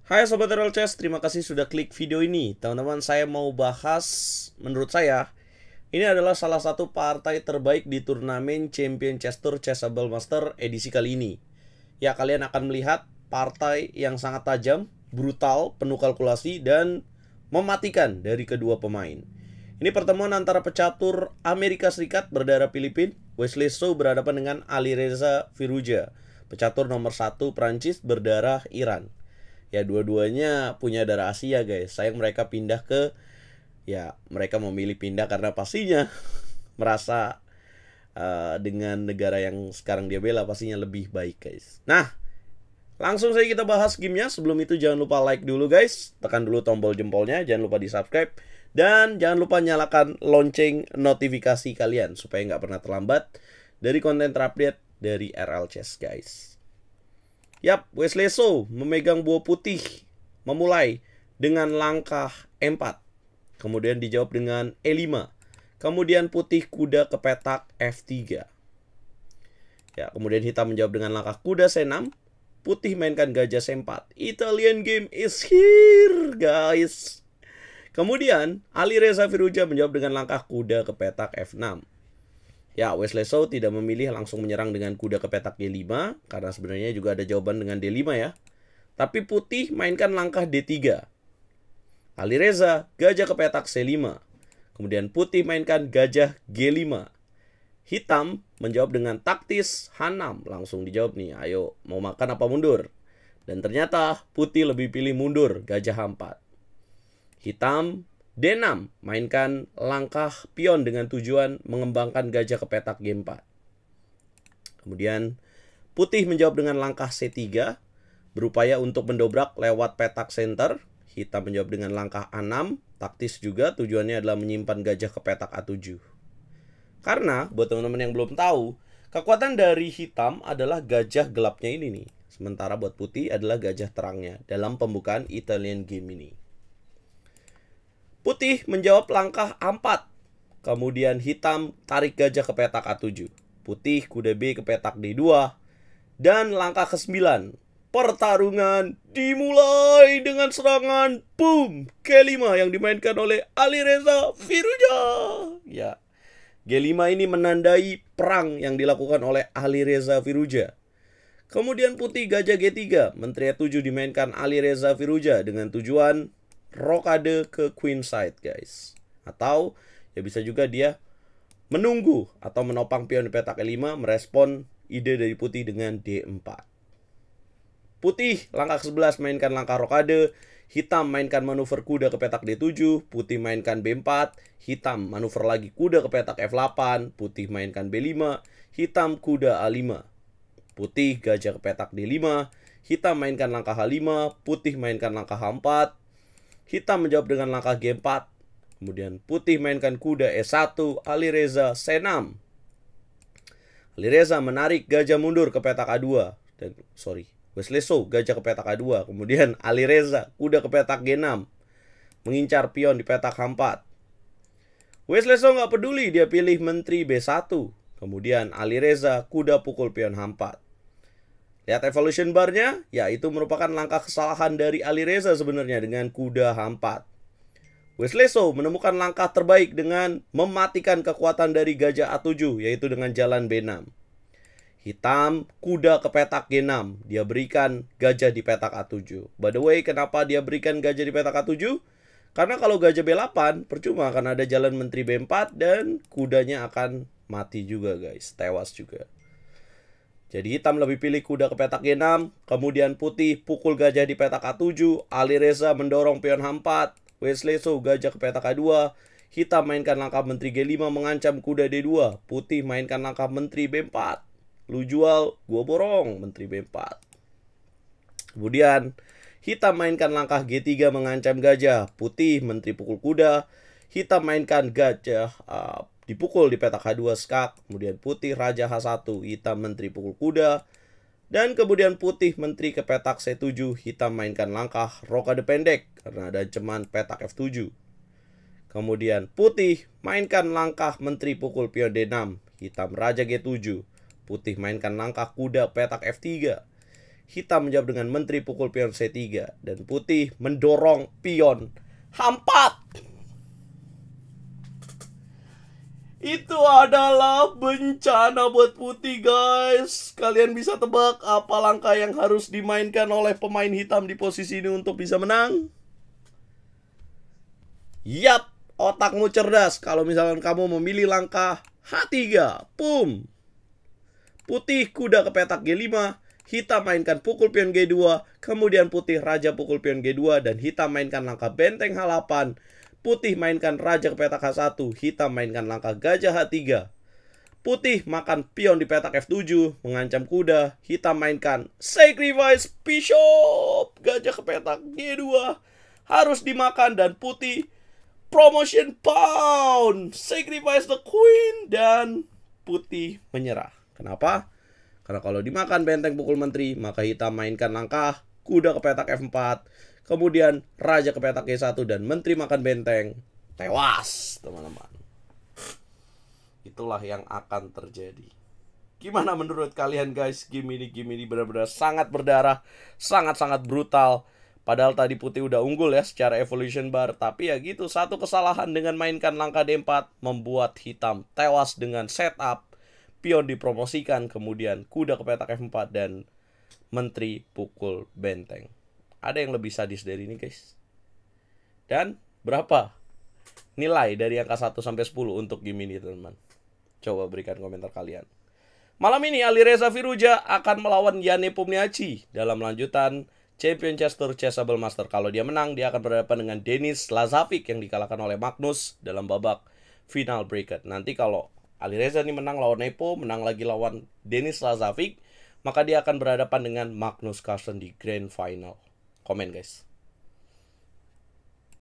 Hai Sobat Royal Chess, terima kasih sudah klik video ini. Teman-teman, saya mau bahas, menurut saya, ini adalah salah satu partai terbaik di turnamen Champion Chess Tour Chessable Master edisi kali ini. Ya, kalian akan melihat partai yang sangat tajam, brutal, penuh kalkulasi, dan mematikan dari kedua pemain. Ini pertemuan antara pecatur Amerika Serikat berdarah Filipina, Wesley So berhadapan dengan Alireza Firouzja, pecatur nomor 1 Prancis berdarah Iran. Ya, dua-duanya punya darah Asia, guys. Sayang mereka pindah ke, ya mereka memilih pindah karena pastinya merasa dengan negara yang sekarang dia bela pastinya lebih baik, guys. Nah, langsung saja kita bahas gamenya. Sebelum itu jangan lupa like dulu, guys. Tekan dulu tombol jempolnya, jangan lupa di subscribe, dan jangan lupa nyalakan lonceng notifikasi kalian supaya nggak pernah terlambat dari konten terupdate dari RL Chess, guys. Yap, Wesley So memegang buah putih, memulai dengan langkah E4. Kemudian dijawab dengan E5. Kemudian putih kuda ke petak F3. Ya, kemudian hitam menjawab dengan langkah kuda C6. Putih mainkan gajah C4. Italian game is here, guys. Kemudian Alireza Firouzja menjawab dengan langkah kuda ke petak F6. Ya, Wesley So tidak memilih langsung menyerang dengan kuda ke petak G5, karena sebenarnya juga ada jawaban dengan D5 ya. Tapi putih mainkan langkah D3. Alireza gajah ke petak C5. Kemudian putih mainkan gajah G5. Hitam menjawab dengan taktis H6. Langsung dijawab nih, ayo mau makan apa mundur? Dan ternyata putih lebih pilih mundur, gajah H4. Hitam D6, mainkan langkah pion dengan tujuan mengembangkan gajah ke petak G4. Kemudian putih menjawab dengan langkah C3, berupaya untuk mendobrak lewat petak center. Hitam menjawab dengan langkah A6, taktis juga, tujuannya adalah menyimpan gajah ke petak A7. Karena buat teman-teman yang belum tahu, kekuatan dari hitam adalah gajah gelapnya ini nih. Sementara buat putih adalah gajah terangnya dalam pembukaan Italian game ini. Putih menjawab langkah A4. Kemudian hitam tarik gajah ke petak A7. Putih kuda B ke petak D2. Dan langkah ke-9. Pertarungan dimulai dengan serangan boom G5 yang dimainkan oleh Alireza Firouzja. Ya, G5 ini menandai perang yang dilakukan oleh Alireza Firouzja. Kemudian putih gajah G3, menteri E7 dimainkan Alireza Firouzja dengan tujuan rokade ke queen side, guys. Atau ya bisa juga dia menunggu atau menopang pion di petak E5, merespon ide dari putih dengan D4. Putih langkah ke-11 mainkan langkah rokade. Hitam mainkan manuver kuda ke petak D7. Putih mainkan B4. Hitam manuver lagi kuda ke petak F8. Putih mainkan B5. Hitam kuda A5. Putih gajah ke petak D5. Hitam mainkan langkah H5. Putih mainkan langkah H4. Hitam menjawab dengan langkah G4. Kemudian putih mainkan kuda E1. Alireza C6. Alireza menarik gajah mundur ke petak A2. Wesley So gajah ke petak A2. Kemudian Alireza kuda ke petak G6. Mengincar pion di petak H4. Wesley So nggak peduli, dia pilih menteri B1. Kemudian Alireza kuda pukul pion H4. Lihat evolution bar-nya, ya itu merupakan langkah kesalahan dari Alireza sebenarnya dengan kuda H4. Wesley So menemukan langkah terbaik dengan mematikan kekuatan dari gajah A7, yaitu dengan jalan B6. Hitam kuda ke petak G6, dia berikan gajah di petak A7. By the way, kenapa dia berikan gajah di petak A7? Karena kalau gajah B8, percuma karena ada jalan menteri B4 dan kudanya akan mati juga, guys, tewas juga. Jadi hitam lebih pilih kuda ke petak G6. Kemudian putih pukul gajah di petak A7. Alireza mendorong pion H4. Wesley So gajah ke petak A2. Hitam mainkan langkah menteri G5 mengancam kuda D2. Putih mainkan langkah menteri B4. Lu jual, gua borong, menteri B4. Kemudian hitam mainkan langkah G3 mengancam gajah. Putih menteri pukul kuda. Hitam mainkan gajah dipukul di petak H2 skak. Kemudian putih raja H1, hitam menteri pukul kuda. Dan kemudian putih menteri ke petak C7, hitam mainkan langkah rokade pendek karena ada ancaman petak F7. Kemudian putih mainkan langkah menteri pukul pion D6, hitam raja G7. Putih mainkan langkah kuda petak F3. Hitam menjawab dengan menteri pukul pion C3. Dan putih mendorong pion H4. Itu adalah bencana buat putih, guys. Kalian bisa tebak apa langkah yang harus dimainkan oleh pemain hitam di posisi ini untuk bisa menang? Yap, otakmu cerdas. Kalau misalkan kamu memilih langkah H3, pum. Putih kuda ke petak G5, hitam mainkan pukul pion G2, kemudian putih raja pukul pion G2, dan hitam mainkan langkah benteng H8. Putih mainkan raja ke petak H1, hitam mainkan langkah gajah H3. Putih makan pion di petak F7, mengancam kuda. Hitam mainkan sacrifice bishop, gajah ke petak G2, harus dimakan. Dan putih promotion pawn, sacrifice the queen, dan putih menyerah. Kenapa? Karena kalau dimakan benteng pukul menteri, maka hitam mainkan langkah kuda ke petak F4, kemudian raja ke petak G1, dan menteri makan benteng. Tewas, teman-teman. Itulah yang akan terjadi. Gimana menurut kalian, guys? Game ini benar-benar sangat berdarah, sangat-sangat brutal. Padahal tadi putih udah unggul ya secara evolution bar. Tapi ya gitu, satu kesalahan dengan mainkan langkah D4 membuat hitam tewas dengan setup. Pion dipromosikan, kemudian kuda ke petak F4, dan menteri pukul benteng. Ada yang lebih sadis dari ini, guys? Dan berapa nilai dari angka 1 sampai 10 untuk game ini, teman-teman? Coba berikan komentar kalian. Malam ini Alireza Firouzja akan melawan Janne Pomniachtchi dalam lanjutan Champion Chester Chessable Master. Kalau dia menang, dia akan berhadapan dengan Denis Lazovic yang dikalahkan oleh Magnus dalam babak final bracket. Nanti kalau Alireza ini menang lawan Nepo, menang lagi lawan Denis Lazovic, maka dia akan berhadapan dengan Magnus Carlsen di Grand Final. Komen, guys.